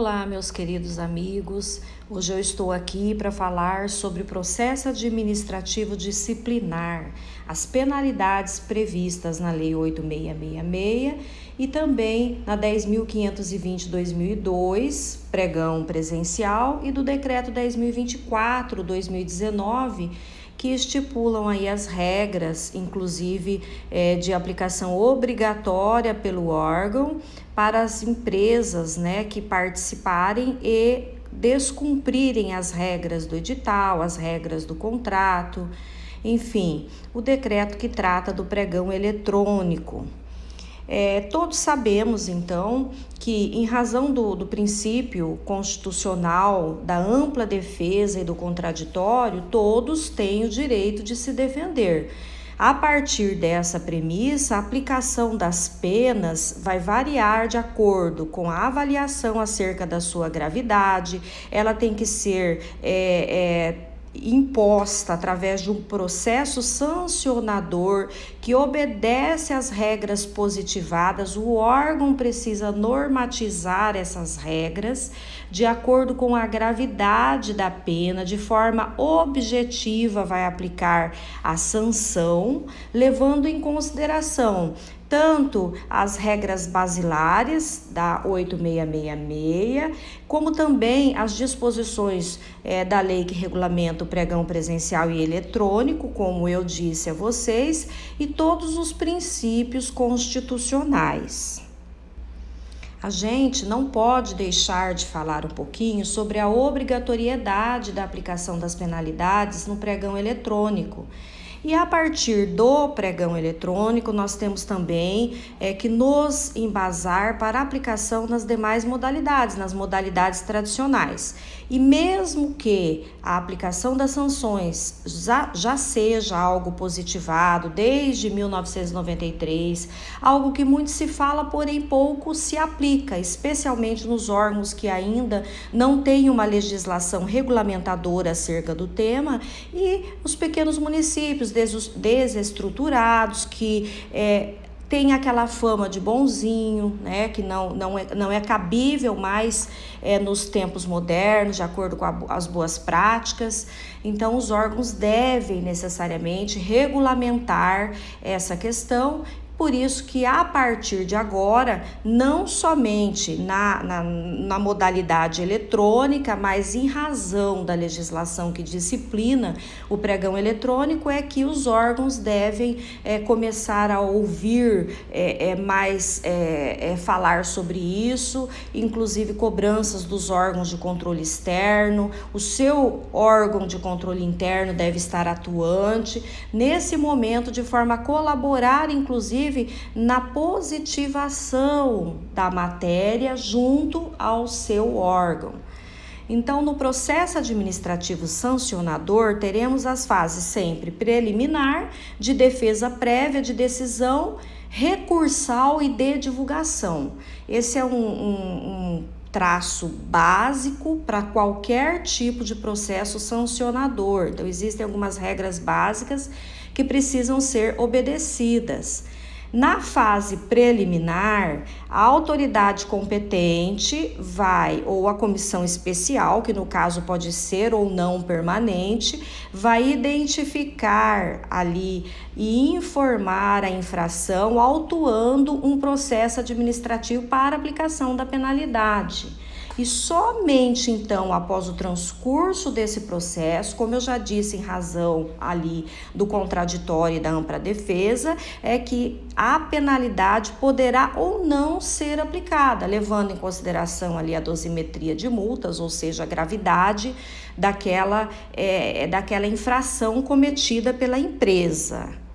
Olá, meus queridos amigos. Hoje eu estou aqui para falar sobre o processo administrativo disciplinar, as penalidades previstas na Lei 8.666 e também na 10.520/2002, pregão presencial, e do Decreto 10.024/2019, que estipulam aí as regras, inclusive de aplicação obrigatória pelo órgão para as empresas, que participarem e descumprirem as regras do edital, as regras do contrato, enfim, o decreto que trata do pregão eletrônico. Todos sabemos, então, que em razão do princípio constitucional da ampla defesa e do contraditório, todos têm o direito de se defender. A partir dessa premissa, a aplicação das penas vai variar de acordo com a avaliação acerca da sua gravidade. Ela tem que ser imposta através de um processo sancionador que obedece às regras positivadas. O órgão precisa normatizar essas regras de acordo com a gravidade da pena, de forma objetiva vai aplicar a sanção, levando em consideração tanto as regras basilares da 8.666, como também as disposições da lei que regulamenta o pregão presencial e eletrônico, como eu disse a vocês, e todos os princípios constitucionais. A gente não pode deixar de falar um pouquinho sobre a obrigatoriedade da aplicação das penalidades no pregão eletrônico. E a partir do pregão eletrônico, nós temos também que nos embasar para a aplicação nas demais modalidades, nas modalidades tradicionais. E mesmo que a aplicação das sanções já seja algo positivado desde 1993, algo que muito se fala, porém pouco se aplica, especialmente nos órgãos que ainda não têm uma legislação regulamentadora acerca do tema, e os pequenos municípios desestruturados que tem aquela fama de bonzinho, que não é cabível mais nos tempos modernos, de acordo com as boas práticas. Então, os órgãos devem necessariamente regulamentar essa questão. Por isso que a partir de agora, não somente na modalidade eletrônica, mas em razão da legislação que disciplina o pregão eletrônico, é que os órgãos devem começar a ouvir falar sobre isso, inclusive cobranças dos órgãos de controle externo. O seu órgão de controle interno deve estar atuante nesse momento de forma a colaborar, inclusive, na positivação da matéria junto ao seu órgão. Então, no processo administrativo sancionador, teremos as fases sempre preliminar, de defesa prévia, de decisão, recursal e de divulgação. Esse é um traço básico para qualquer tipo de processo sancionador. Então, existem algumas regras básicas que precisam ser obedecidas. Na fase preliminar, a autoridade competente ou a comissão especial, que no caso pode ser ou não permanente, vai identificar ali e informar a infração, autuando um processo administrativo para aplicação da penalidade. E somente então, após o transcurso desse processo, como eu já disse, em razão ali do contraditório e da ampla defesa, é que a penalidade poderá ou não ser aplicada, levando em consideração ali a dosimetria de multas, ou seja, a gravidade daquela infração cometida pela empresa.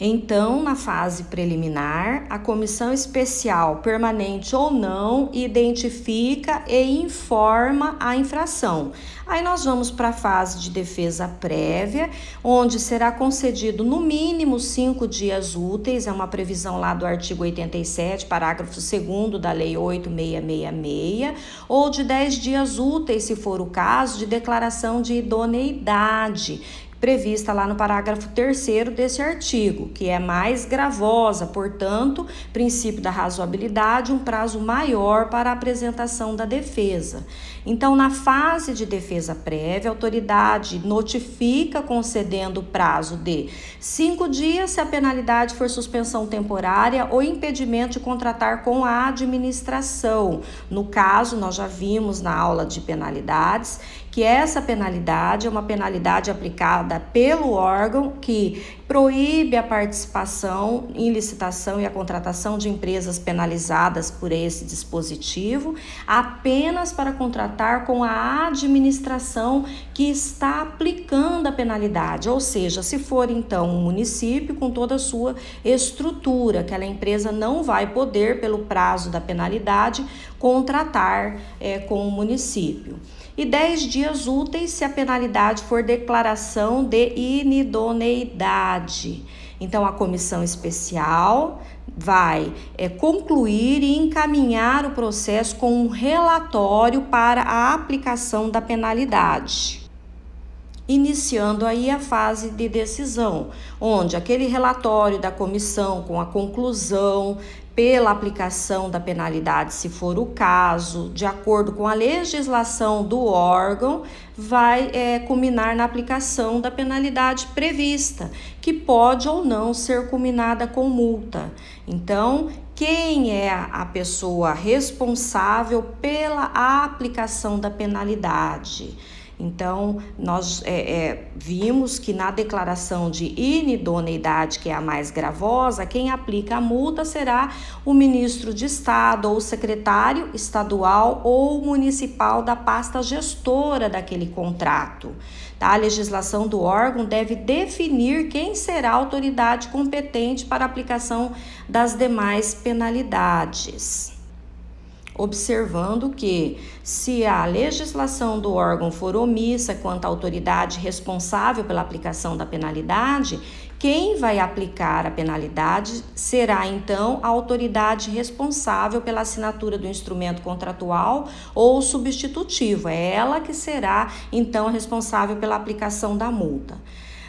Então, na fase preliminar, a comissão especial, permanente ou não, identifica e informa a infração. Aí nós vamos para a fase de defesa prévia, onde será concedido no mínimo 5 dias úteis, é uma previsão lá do artigo 87, parágrafo 2º da Lei 8.666, ou de 10 dias úteis, se for o caso, de declaração de idoneidade, prevista lá no parágrafo 3º desse artigo, que é mais gravosa, portanto, princípio da razoabilidade, um prazo maior para a apresentação da defesa. Então, na fase de defesa prévia, a autoridade notifica concedendo o prazo de 5 dias se a penalidade for suspensão temporária ou impedimento de contratar com a administração. No caso, nós já vimos na aula de penalidades que essa penalidade é uma penalidade aplicada pelo órgão que proíbe a participação em licitação e a contratação de empresas penalizadas por esse dispositivo, apenas para contratar com a administração que está aplicando a penalidade, ou seja, se for então um município com toda a sua estrutura, aquela empresa não vai poder, pelo prazo da penalidade, contratar com o município. E 10 dias úteis se a penalidade for declaração de inidoneidade. Então, a comissão especial vai concluir e encaminhar o processo com um relatório para a aplicação da penalidade, iniciando aí a fase de decisão, onde aquele relatório da comissão com a conclusão pela aplicação da penalidade, se for o caso, de acordo com a legislação do órgão, vai culminar na aplicação da penalidade prevista, que pode ou não ser culminada com multa. Então, quem é a pessoa responsável pela aplicação da penalidade? Então, nós vimos que na declaração de inidoneidade, que é a mais gravosa, quem aplica a multa será o ministro de Estado ou o secretário estadual ou municipal da pasta gestora daquele contrato. Tá? A legislação do órgão deve definir quem será a autoridade competente para a aplicação das demais penalidades. Observando que, se a legislação do órgão for omissa quanto à autoridade responsável pela aplicação da penalidade, quem vai aplicar a penalidade será, então, a autoridade responsável pela assinatura do instrumento contratual ou substitutivo. É ela que será, então, responsável pela aplicação da multa.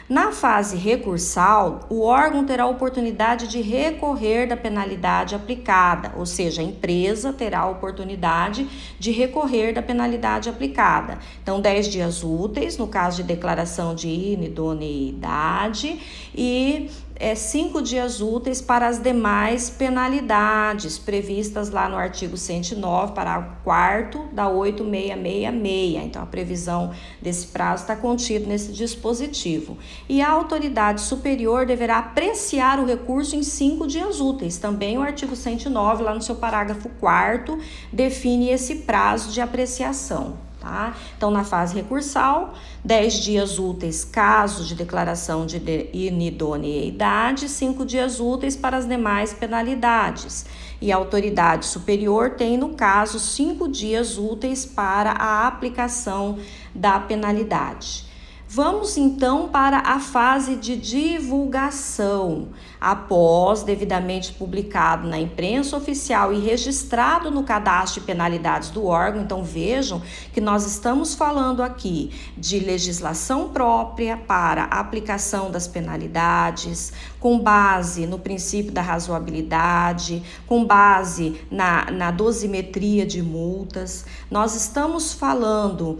Na fase recursal, o órgão terá a oportunidade de recorrer da penalidade aplicada, ou seja, a empresa terá a oportunidade de recorrer da penalidade aplicada. Então, 10 dias úteis, no caso de declaração de inidoneidade, e 5 dias úteis para as demais penalidades previstas lá no artigo 109, parágrafo 4º da 8666. Então, a previsão desse prazo está contida nesse dispositivo. E a autoridade superior deverá apreciar o recurso em 5 dias úteis. Também o artigo 109, lá no seu parágrafo 4º, define esse prazo de apreciação. Tá? Então, na fase recursal, 10 dias úteis caso de declaração de inidoneidade, 5 dias úteis para as demais penalidades. E a autoridade superior tem, no caso, 5 dias úteis para a aplicação da penalidade. Vamos então para a fase de divulgação. Após devidamente publicado na imprensa oficial e registrado no cadastro de penalidades do órgão, então vejam que nós estamos falando aqui de legislação própria para a aplicação das penalidades, com base no princípio da razoabilidade, com base na dosimetria de multas. Nós estamos falando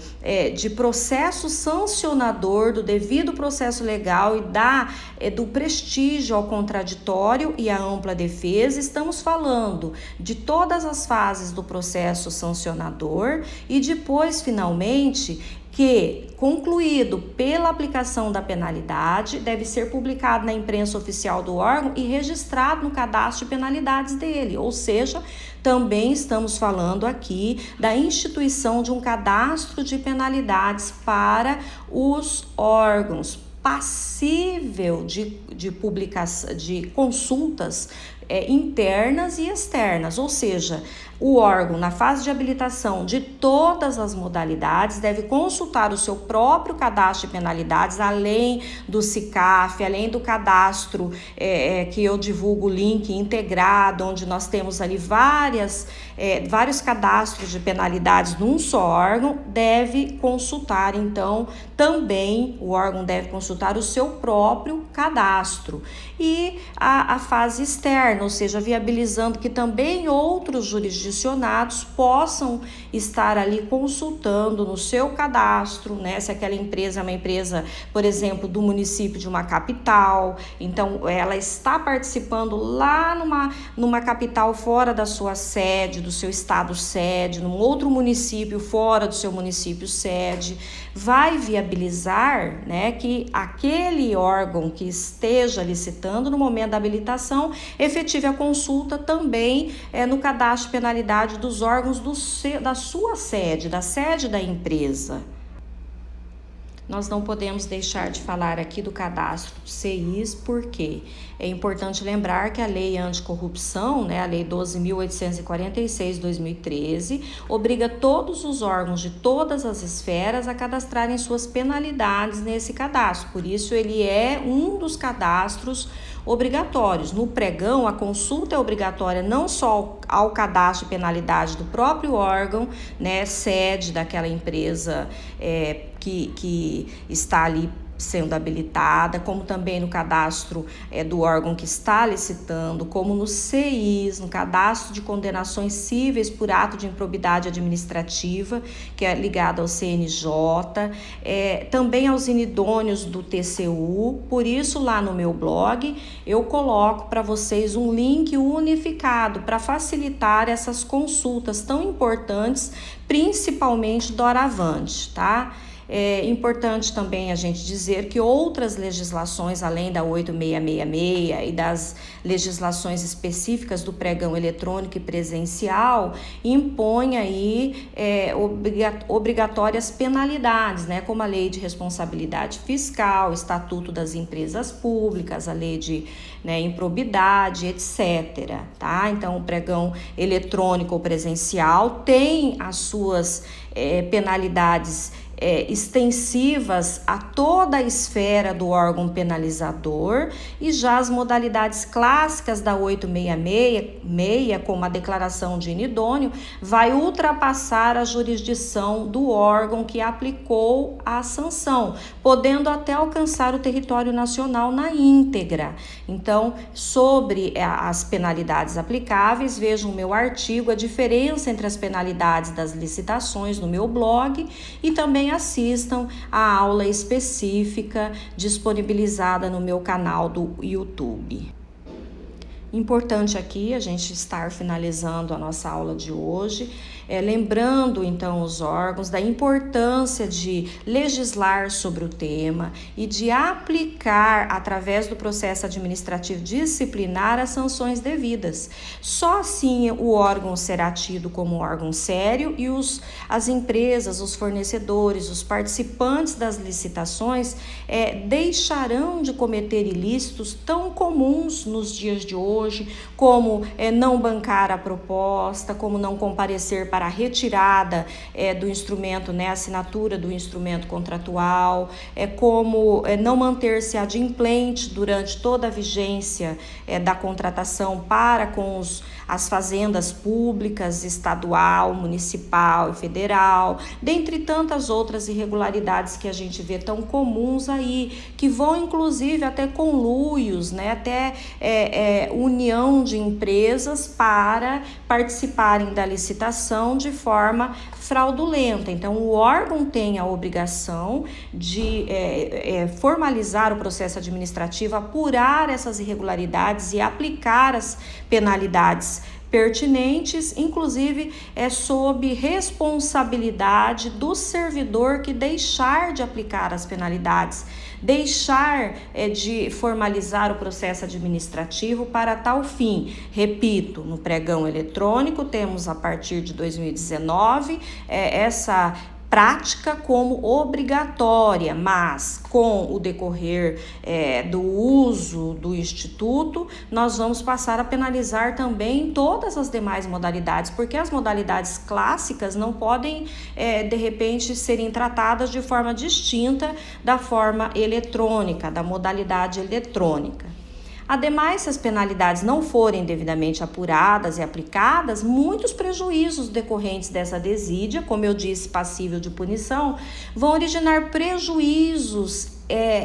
de processo sancionador, do devido processo legal e do prestígio ao contraditório e à ampla defesa. Estamos falando de todas as fases do processo sancionador e depois, finalmente, que, concluído pela aplicação da penalidade, deve ser publicado na imprensa oficial do órgão e registrado no cadastro de penalidades dele, ou seja, também estamos falando aqui da instituição de um cadastro de penalidades para os órgãos, passível de publicação, de consultas internas e externas, ou seja, o órgão, na fase de habilitação de todas as modalidades, deve consultar o seu próprio cadastro de penalidades, além do SICAF, além do cadastro que eu divulgo o link integrado, onde nós temos ali vários cadastros de penalidades num só órgão, deve consultar, então, também o órgão deve consultar o seu próprio cadastro. E a fase externa, ou seja, viabilizando que também outros jurisdicionados possam estar ali consultando no seu cadastro, né? Se aquela empresa é uma empresa, por exemplo, do município de uma capital, então ela está participando lá numa capital fora da sua sede, do seu estado sede, num outro município fora do seu município sede, vai viabilizar, né, que aquele órgão que esteja licitando no momento da habilitação efetive a consulta também no cadastro de penalidade dos órgãos da sua sede, da sede da empresa. Nós não podemos deixar de falar aqui do cadastro do CIs, porque é importante lembrar que a Lei Anticorrupção, né, a Lei 12.846/2013, obriga todos os órgãos de todas as esferas a cadastrarem suas penalidades nesse cadastro. Por isso, ele é um dos cadastros obrigatórios. No pregão, a consulta é obrigatória não só ao cadastro de penalidade do próprio órgão, né, sede daquela empresa que está ali sendo habilitada, como também no cadastro do órgão que está licitando, como no CIs, no cadastro de condenações cíveis por ato de improbidade administrativa, que é ligado ao CNJ, também aos inidôneos do TCU. Por isso, lá no meu blog, eu coloco para vocês um link unificado para facilitar essas consultas tão importantes, principalmente do Doravante, tá? É importante também a gente dizer que outras legislações, além da 8666 e das legislações específicas do pregão eletrônico e presencial, impõem aí obrigatórias penalidades, né, como a Lei de Responsabilidade Fiscal, Estatuto das Empresas Públicas, a Lei de improbidade, etc. Tá? Então, o pregão eletrônico ou presencial tem as suas penalidades extensivas a toda a esfera do órgão penalizador, e já as modalidades clássicas da 866, como a declaração de inidôneo, vai ultrapassar a jurisdição do órgão que aplicou a sanção, podendo até alcançar o território nacional na íntegra. Então, sobre as penalidades aplicáveis, vejam o meu artigo, a diferença entre as penalidades das licitações no meu blog, e também assistam a aula específica disponibilizada no meu canal do YouTube. Importante aqui a gente estar finalizando a nossa aula de hoje, lembrando então os órgãos da importância de legislar sobre o tema e de aplicar através do processo administrativo disciplinar as sanções devidas. Só assim o órgão será tido como órgão sério e as empresas, os fornecedores, os participantes das licitações deixarão de cometer ilícitos tão comuns nos dias de hoje, como não bancar a proposta, como não comparecer para a retirada do instrumento, né, assinatura do instrumento contratual, como não manter-se adimplente durante toda a vigência da contratação para com as fazendas públicas, estadual, municipal e federal, dentre tantas outras irregularidades que a gente vê tão comuns aí, que vão inclusive até conluios, né, até união de empresas para participarem da licitação de forma fraudulenta. Então, o órgão tem a obrigação de formalizar o processo administrativo, apurar essas irregularidades e aplicar as penalidades pertinentes, inclusive sob responsabilidade do servidor que deixar de aplicar as penalidades, deixar de formalizar o processo administrativo para tal fim. Repito, no pregão eletrônico temos a partir de 2019 essa prática como obrigatória, mas com o decorrer do uso do Instituto, nós vamos passar a penalizar também todas as demais modalidades, porque as modalidades clássicas não podem, de repente, serem tratadas de forma distinta da forma eletrônica, da modalidade eletrônica. Ademais, se as penalidades não forem devidamente apuradas e aplicadas, muitos prejuízos decorrentes dessa desídia, como eu disse, passível de punição, vão originar prejuízos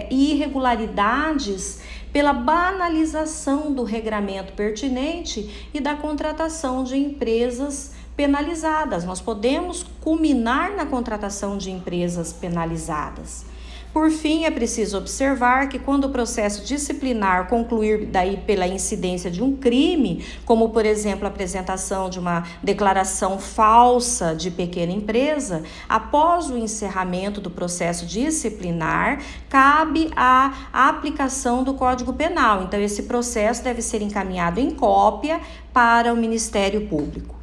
e irregularidades pela banalização do regramento pertinente e da contratação de empresas penalizadas. Nós podemos culminar na contratação de empresas penalizadas. Por fim, é preciso observar que quando o processo disciplinar concluir daí pela incidência de um crime, como por exemplo a apresentação de uma declaração falsa de pequena empresa, após o encerramento do processo disciplinar, cabe a aplicação do Código Penal. Então, esse processo deve ser encaminhado em cópia para o Ministério Público.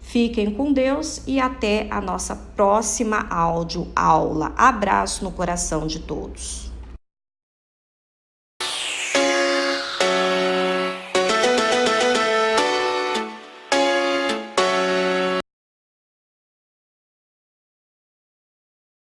Fiquem com Deus e até a nossa próxima aula. Abraço no coração de todos.